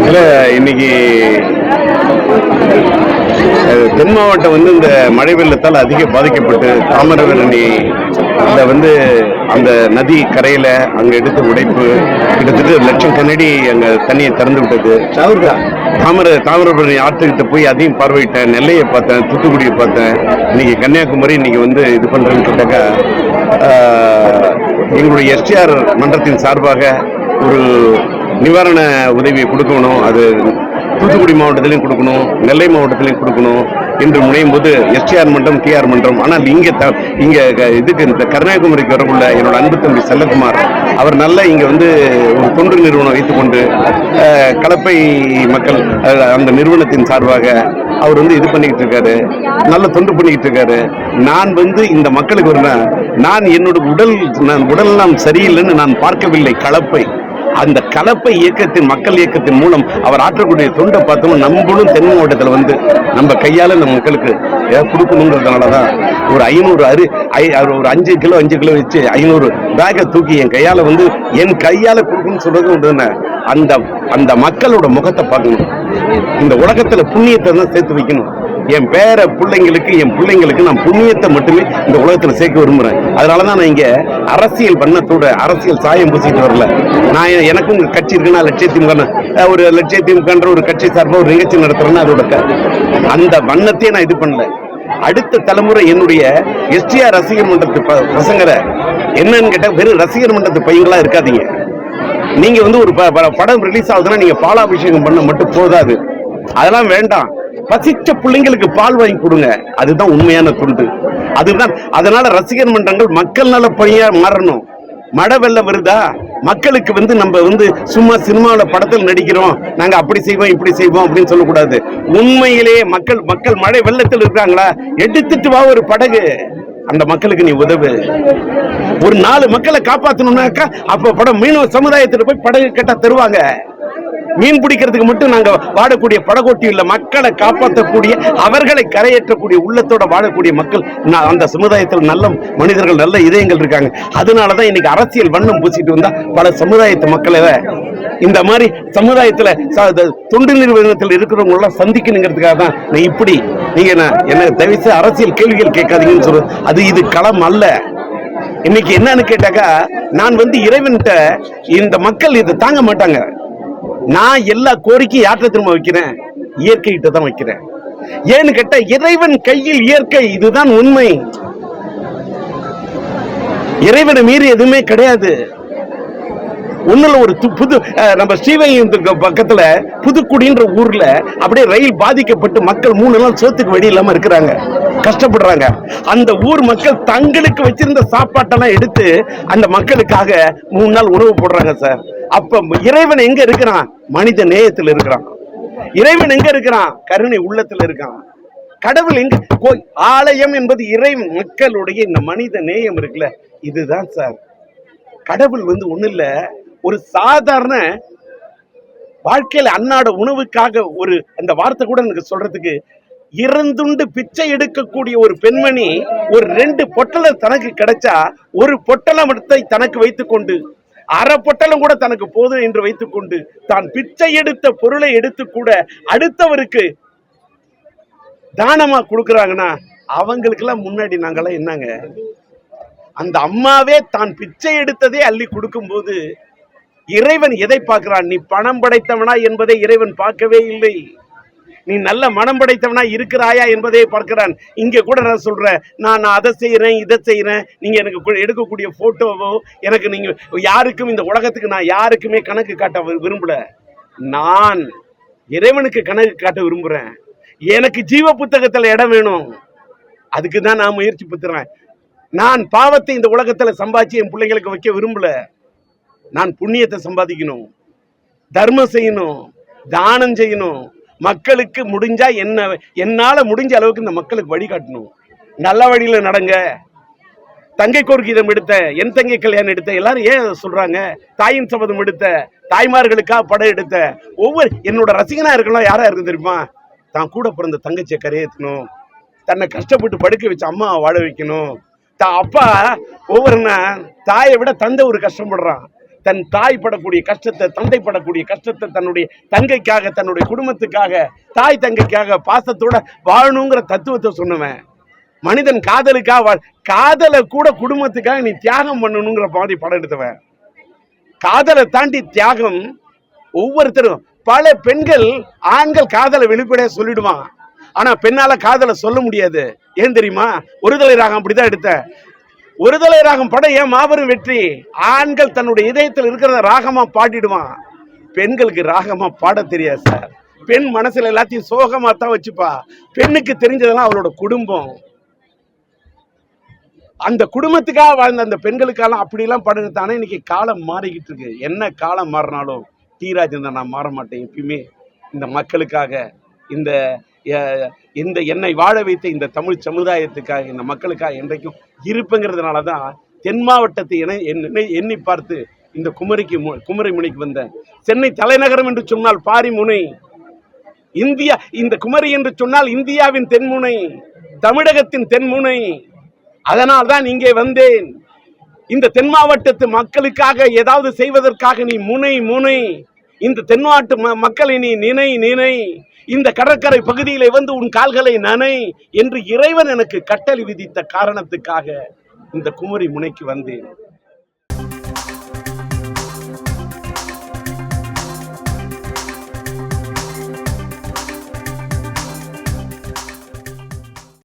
இல்லை, இன்னைக்கு தென் மாவட்டம் இந்த மழை வெள்ளத்தால் அதிக பாதிக்கப்பட்டு தாமிரபரணி அந்த நதி கரையில அங்க எடுத்து உடைப்பு கிட்டத்தட்ட 1 லட்சம் கனடி அங்க தண்ணியை திறந்து விட்டது. தாமிரபரணி ஆற்றுக்கிட்ட போய் அதையும் பார்வையிட்டேன். நெல்லையை பார்த்தேன், தூத்துக்குடியை பார்த்தேன். இன்னைக்கு கன்னியாகுமரி இன்னைக்கு இது பண்றேன்னு கேட்டாக்கா, எங்களுடைய எஸ்டிஆர் மன்றத்தின் சார்பாக ஒரு நிவாரண உதவியை கொடுக்கணும். அது தூத்துக்குடி மாவட்டத்திலையும் கொடுக்கணும், நெல்லை மாவட்டத்திலையும் கொடுக்கணும் என்று முனையும் போது எஸ்டிஆர் மன்றம், டிஆர் மன்றம். ஆனால் இங்க இதுக்கு இந்த கன்னியாகுமரிக்கு வரக்குள்ள என்னோட அன்பு தம்பி செல்லகுமார் அவர் நல்லா இங்க ஒரு தொண்டு நிறுவனம் வைத்துக்கொண்டு கலப்பை மக்கள் அந்த நிறுவனத்தின் சார்பாக அவர் இது பண்ணிக்கிட்டு இருக்காரு, நல்ல தொண்டு பண்ணிக்கிட்டு இருக்காரு. நான் இந்த மக்களுக்கு நான் என்னோட உடல் சரியில்லைன்னு நான் பார்க்கவில்லை. அந்த கலப்பை இயக்கத்தின் மக்கள் இயக்கத்தின் மூலம் அவர் ஆற்றக்கூடிய தொண்டை பார்த்தோம். நம்மளும் தென் மாவட்டத்தில் நம்ம கையால இந்த மக்களுக்கு கொடுக்கணுங்கிறதுனாலதான் ஒரு 500 ஒரு 5 கிலோ வச்சு 500 பேக்கை தூக்கி என் கையால என் கையால கொடுக்கணும்னு சொல்றது அந்த மக்களோட முகத்தை பார்க்கணும். இந்த உலகத்துல புண்ணியத்தை தான் சேர்த்து வைக்கணும். என் பிள்ளைங்களுக்கு நான் புண்ணியத்தை மட்டுமே இந்த உலகத்துல சேர்க்க விரும்புறேன். அதனாலதான் நான் இங்க அரசியல் பண்ணத்தோட அரசியல் சாயம் பூசிட்டு வரல. நான் எனக்கும் கட்சி இருக்குன்னா லட்சியத்திமுக ஒரு கட்சி சார்பாக ஒரு நிகழ்ச்சி நடத்துறேன்னா அதோட அந்த வண்ணத்தையே நான் இது பண்ணல. அடுத்த தலைமுறை என்னுடைய எஸ்டிஆர் ரசிகர் மன்றத்து பசங்களை என்னன்னு கேட்டா, வெறும் ரசிகர் மன்றத்து பையங்களா இருக்காதீங்க. நீங்க ஒரு படம் ரிலீஸ் ஆகுதுன்னா நீங்க பாலாபிஷேகம் பண்ண மட்டும் போதாது, அதெல்லாம் வேண்டாம். பசிச்ச பிள்ளைங்களுக்கு பால் வாங்கி கொடுங்க, அதுதான் உண்மையான தொண்டு. அதனால ரசிகர் மன்றங்கள் மக்கள் நல பணியா மாறணும். மழை வெள்ளம் வருதா, மக்களுக்கு நம்ம சும்மா சினிமாவில் படத்தில் நடிக்கிறோம், நாங்க அப்படி செய்வோம் இப்படி செய்வோம் அப்படின்னு சொல்லக்கூடாது. உண்மையிலேயே மக்கள் மழை வெள்ளத்தில் இருக்காங்களா, எடுத்துட்டு வா ஒரு படகு, அந்த மக்களுக்கு நீ உதவு. ஒரு 4 மக்களை காப்பாற்றணும்னாக்கா அப்ப படம் மீனவ சமுதாயத்தில் போய் படகு கேட்டா தருவாங்க. மீன் பிடிக்கிறதுக்கு மட்டும் நாங்க வாழக்கூடிய படகோட்டி இல்ல, மக்களை காப்பாற்றக்கூடிய, அவர்களை கரையேற்றக்கூடிய உள்ளத்தோட வாழக்கூடிய மக்கள் அந்த சமுதாயத்தில் நல்ல மனிதர்கள், நல்ல இதயங்கள் இருக்காங்க. அதனாலதான் இன்னைக்கு அரசியல் வண்ணம் பூசிட்டு வந்தா பல சமுதாயத்து மக்களை இந்த மாதிரி சமுதாயத்துல தொண்டு நிறுவனத்தில் இருக்கிறவங்க எல்லாம் சந்திக்கணுங்கிறதுக்காக தான் நான் இப்படி நீங்க என்ன தவிர்த்து அரசியல் கேள்விகள் கேட்காதீங்கன்னு சொல்றது. இது களம் அல்ல. இன்னைக்கு என்னன்னு கேட்டாக்கா, நான் இறைவன்கிட்ட இந்த மக்கள் இதை தாங்க மாட்டாங்க. நான் எல்லா கோரிக்கையும் யார்கிட்ட திரும்ப வைக்கிறேன்? இயற்கைகிட்ட தான் வைக்கிறேன். ஏன்னு கேட்ட, இறைவன் கையில் இயற்கை, இதுதான் உண்மை. இறைவனை மீறி எதுவுமே கிடையாது. ஒண்ணுல ஒரு புது நம்ம ஸ்ரீவைகுண்டத்துக்கு பக்கத்துல புதுக்குடின்ற ஊர்ல அப்படியே ரயில் பாதிக்கப்பட்டு மக்கள் 3 நாள் சோத்துக்கு வழி இல்லாம இருக்கிறாங்க, கஷ்டப்படுறாங்க. அந்த ஊர் மக்கள் தங்களுக்கு வச்சிருந்த சாப்பாட்டெல்லாம் எடுத்து அந்த மக்களுக்காக 3 நாள் உணவு போடுறாங்க சார். அப்ப இறைவன் எங்க இருக்கிறான்? மனித நேயத்தில் இருக்கிறான். இறைவன் எங்க இருக்கிறான்? கருணை உள்ளத்துல இருக்கான். கடவுள் எங்க? ஆலயம் என்பது இறைவன் மக்களுடைய இந்த மனித நேயம் இருக்குல்ல, இதுதான் சார் கடவுள். ஒண்ணு இல்ல, ஒரு சாதாரண வாழ்க்கையில அன்னாட உணவுக்காக அந்த வார்த்தை கூட எனக்கு சொல்றதுக்கு, இறந்துண்டு பிச்சை எடுக்கக்கூடிய ஒரு பெண்மணி ஒரு 2 பொட்டலம் தனக்கு கிடைச்சா, ஒரு பொட்டலத்தை தனக்கு வைத்துக் கொண்டு, அரை பொட்டலம் கூட தனக்கு போதும் என்று வைத்துக் கொண்டு, தான் பிச்சை எடுத்த பொருளை எடுத்து கூட அடுத்தவருக்கு தானமா கொடுக்கறாங்கன்னா, அவங்களுக்கு எல்லாம் முன்னாடி நாங்கெல்லாம் என்னங்க? அந்த அம்மாவே தான் பிச்சை எடுத்ததே அள்ளி கொடுக்கும் போது இறைவன் எதை பார்க்கிறான்? நீ பணம் படைத்தவனா என்பதை இறைவன் பார்க்கவே இல்லை. நீ நல்ல மனம் படைத்தவனா இருக்கிறாயா என்பதை பார்க்கிறான். இங்க கூட நான் சொல்றேன், நான் அதை செய்யறேன் இதை செய்யறேன், நீங்க எனக்கு எடுக்கக்கூடிய போட்டோவோ எனக்கு நீங்க யாருக்கும், இந்த உலகத்துக்கு நான் யாருக்குமே கணக்கு காட்ட விரும்பல. நான் இறைவனுக்கு கணக்கு காட்ட விரும்புறேன். எனக்கு ஜீவ புத்தகத்துல இடம் வேணும், அதுக்கு தான் நான் முயற்சி பத்துறேன். நான் பாவத்தை இந்த உலகத்துல சம்பாதிச்சு என் பிள்ளைங்களுக்கு வைக்க விரும்பல. நான் புண்ணியத்தை சம்பாதிக்கணும், தர்மம் செய்யணும், தானம் செய்யணும், மக்களுக்கு முடிஞ்சா என்னால முடிஞ்ச அளவுக்கு இந்த மக்களுக்கு வழிகாட்டணும். நல்ல வழியில நடங்க. தங்கை கோர்க்கீதம் எடுத்த, என் தங்கை கல்யாணம் எடுத்த, எல்லாரும் ஏன் சொல்றாங்க? தாயின் சபதம் எடுத்த, தாய்மார்களுக்காக படம் எடுத்த என்னோட ரசிகனா இருக்கலாம். யாரா இருக்கு தெரியுமா? தான் கூட பிறந்த தங்கச்சியை கரையேற்றணும், தன்னை கஷ்டப்பட்டு படுக்க வச்சு அம்மா வாழ வைக்கணும். அப்பா ஒவ்வொரு தாயை விட தந்தை ஒரு கஷ்டப்படுறான். தன் தாய் படக்கூடிய கஷ்டத்தை, தந்தை படக்கூடிய கஷ்டத்தை தன்னுடைய தங்கைக்காக, தன்னுடைய குடும்பத்துக்காக, தாய் தங்கைக்காக பாசத்தோட வாழணுங்கிற தத்துவத்தை சொன்னவன். மனிதன் காதலுக்காக, காதலை கூட குடும்பத்துக்காக நீ தியாகம் பண்ணணுங்கிற மாதிரி படம் எடுத்தவன். காதலை தாண்டி தியாகம். ஒவ்வொருத்தரும், பல பெண்கள் ஆண்கள் காதலை வெளிப்படையா சொல்லிடுவான், ஆனா பெண்ணால காதலை சொல்ல முடியாது. ஏன் தெரியுமா? ஒருதலை ராகம் அப்படிதான் எடுத்த. ஒருதலை ராகம் படம் ஏன் மாபெரும் வெற்றி? ஆண்கள் தன்னுடைய இதயத்தில் இருக்கிறத ராகமா பாடிடுவான், பெண்களுக்கு ராகமா பாட தெரியாது சார். பெண் மனசுல எல்லாத்தையும் சோகமா தான் வச்சுப்பா. பெண்ணுக்கு தெரிஞ்சதெல்லாம் அவளோட குடும்பம். அந்த குடும்பத்துக்காக வாழ்ந்த அந்த பெண்களுக்கெல்லாம் அப்படிலாம் படம் எடுத்தானே. இன்னைக்கு காலம் மாறிக்கிட்டு இருக்கு. என்ன காலம் மாறினாலும் டி ராஜேந்திரன் நான் மாற மாட்டேன் எப்பயுமே. இந்த மக்களுக்காக, இந்த என்னை வாழ வைத்த இந்த தமிழ் சமுதாயத்துக்காக, இந்த மக்களுக்காக என்றைக்கும் இருப்புங்கிறதுனால தான் தென் மாவட்டத்தை எண்ணி பார்த்து இந்த குமரி முனைக்கு வந்த. சென்னை தலைநகரம் என்று சொன்னால் பாரிமுனை, இந்தியா இந்த குமரி என்று சொன்னால் இந்தியாவின் தென்முனை, தமிழகத்தின் தென்முனை. அதனால் தான் இங்கே வந்தேன். இந்த தென் மாவட்டத்து மக்களுக்காக ஏதாவது செய்வதற்காக நீ முனை. இந்த தென்னாட்டு மக்களை நீ நினை. இந்த கடற்கரை பகுதியிலே வந்து உன் கால்களை நனை என்று இறைவன் எனக்கு கட்டளை விதித்த காரணத்துக்காக இந்த குமரி முனைக்கு வந்தேன்.